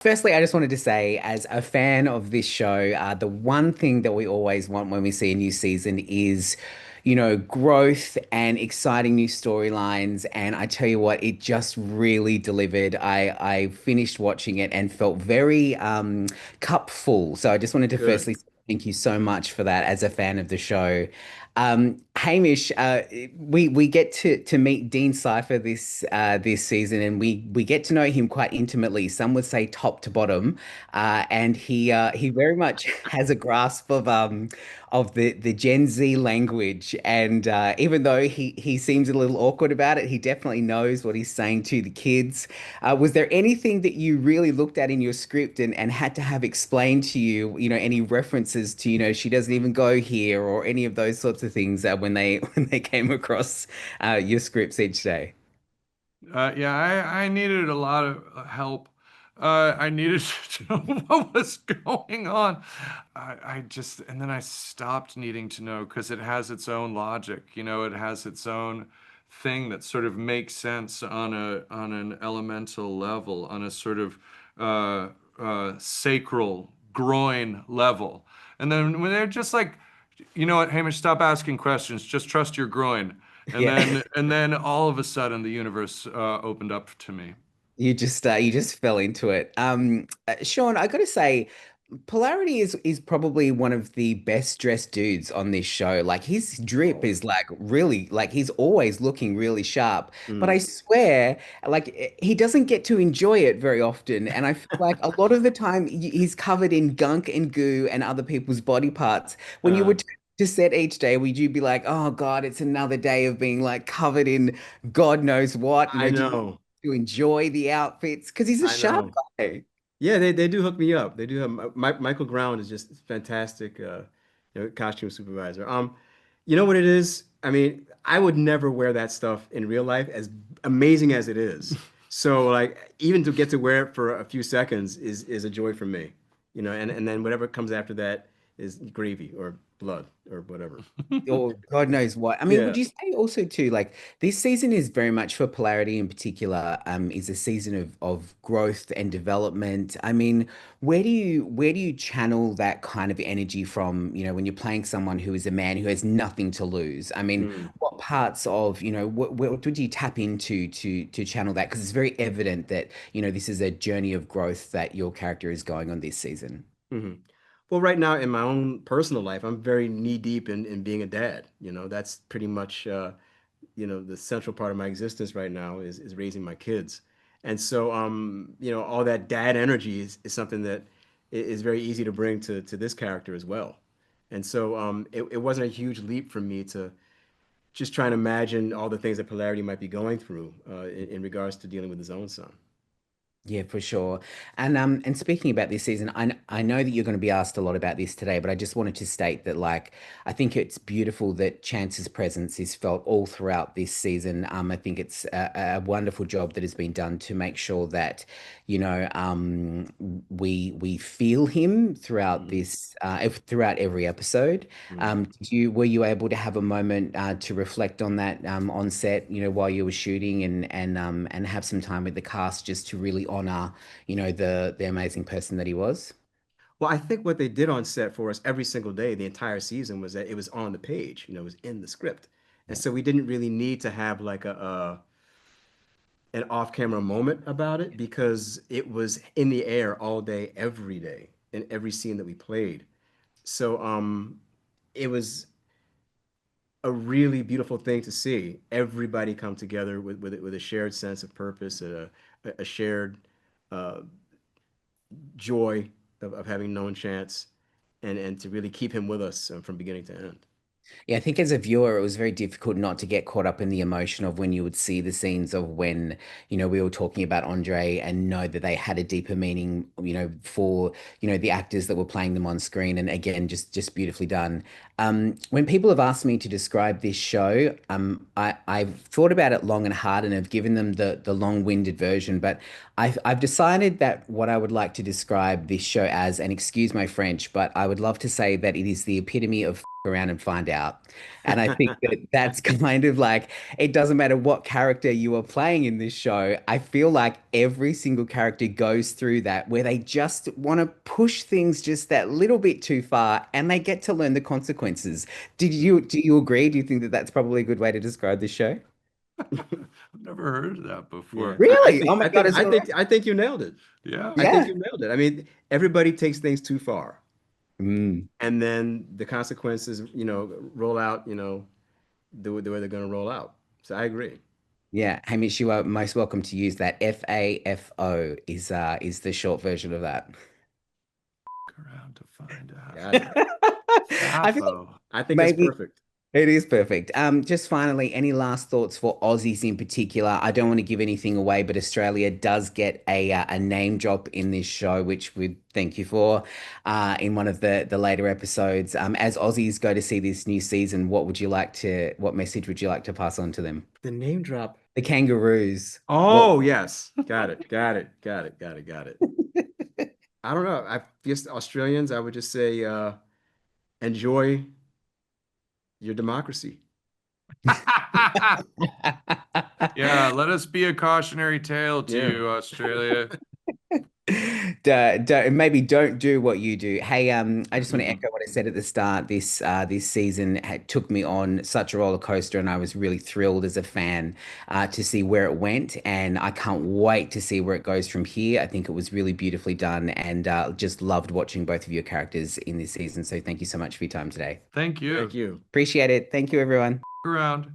Firstly, I just wanted to say, as a fan of this show, the one thing that we always want when we see a new season is, growth and exciting new storylines. And I tell you what, it just really delivered. I finished watching it and felt very cup full. So I just wanted to Good. firstly say thank you so much for that as a fan of the show. Hamish, we get to meet Dean Cypher this season, and we get to know him quite intimately. Some would say top to bottom, and he very much has a grasp of the Gen Z language. And even though he seems a little awkward about it, he definitely knows what he's saying to the kids. Was there anything that you really looked at in your script and had to have explained to you, any references to, she doesn't even go here or any of those sorts of things when they when they came across your scripts each day? Yeah, I needed a lot of help. I needed to know what was going on. And then I stopped needing to know because it has its own logic. It has its own thing that sort of makes sense on an elemental level, on a sort of sacral groin level. And then when they're just like, you know what, Hamish, stop asking questions. Just trust your groin. And Yeah. then all of a sudden the universe opened up to me. You just fell into it. Sean, I got to say, Polarity is probably one of the best dressed dudes on this show. Like his drip Oh. is like really like he's always looking really sharp. But I Mm. swear, like he doesn't get to enjoy it very often. And I feel like a lot of the time he's covered in gunk and goo and other people's body parts. When you Uh, would to set each day, would you be like, oh God, it's another day of being like covered in God knows what? I Do you know. to enjoy the outfits? Because he's a I sharp know. guy. Yeah, they do hook me up. They do have Michael Ground is just fantastic costume supervisor. You know what it is? I mean, I would never wear that stuff in real life, as amazing as it is. So like even to get to wear it for a few seconds is a joy for me. And then whatever comes after that is gravy or blood or whatever. Or God knows what. I mean, would Yeah. you say also too, like this season is very much for Polarity in particular, is a season of growth and development. I mean, where do you channel that kind of energy from, when you're playing someone who is a man who has nothing to lose? I mean, Mm. what parts of, what would you tap into to channel that? Because it's very evident that, this is a journey of growth that your character is going on this season. Hmm. Well, right now in my own personal life, I'm very knee deep in being a dad. That's pretty much the central part of my existence right now is raising my kids. And so all that dad energy is something that is very easy to bring to this character as well. And so it wasn't a huge leap for me to just try and imagine all the things that Polarity might be going through in regards to dealing with his own son. Yeah, for sure. And speaking about this season, I know that you're going to be asked a lot about this today, but I just wanted to state that like I think it's beautiful that Chance's presence is felt all throughout this season. I think it's a wonderful job that has been done to make sure that, we feel him throughout Mm, this throughout every episode. mm. Were you able to have a moment to reflect on that on set, while you were shooting and have some time with the cast just to really honor, the amazing person that he was? Well, I think what they did on set for us every single day, the entire season, was that it was on the page, it was in the script. And Yeah. so we didn't really need to have like an off-camera moment about it because it was in the air all day, every day, in every scene that we played. So it was a really beautiful thing to see everybody come together with a shared sense of purpose, a shared uh, joy of having known Chance and to really keep him with us from beginning to end. Yeah, I think as a viewer, it was very difficult not to get caught up in the emotion of when you would see the scenes of when, we were talking about Andre and know that they had a deeper meaning, for, the actors that were playing them on screen. And again, just beautifully done. When people have asked me to describe this show, I've thought about it long and hard and have given them the long-winded version, but I've decided that what I would like to describe this show as, and excuse my French, but I would love to say that it is the epitome of around and find out. And I think that that's kind of like it doesn't matter what character you are playing in this show. I feel like every single character goes through that where they just want to push things just that little bit too far and they get to learn the consequences. Do you agree? Do you think that that's probably a good way to describe the show? I've never heard of that Yeah, before. Really? Oh my God, is that right? I think you nailed it. Yeah. I think Yeah. you nailed it. I mean, everybody takes things too far, Mm. and then the consequences, roll out, the way they're going to roll out. So I agree. Yeah, Hamish, you are most welcome to use that. FAFO is the short version of that. Around to find out. Got it. I feel like FAFO. I think it's maybe perfect. it is perfect. Just finally, any last thoughts for Aussies in particular? I don't want to give anything away, but Australia does get a name drop in this show, which we thank you for in one of the later episodes. As Aussies go to see this new season, what message would you like to pass on to them? The name drop. The Kangaroos. What? Oh, yes. Got it. Got it. Got it. Got it. Got it. I don't know. I guess Australians, I would just say enjoy your democracy. Yeah, let us be a cautionary tale to Yeah. you, Australia. Maybe don't do what you do. Hey, I just want to echo what I said at the start. This season took me on such a roller coaster, and I was really thrilled as a fan to see where it went, and I can't wait to see where it goes from here. I think it was really beautifully done, and just loved watching both of your characters in this season. So thank you so much for your time today. Thank Thank you. you. Appreciate it. Thank you, everyone. Around.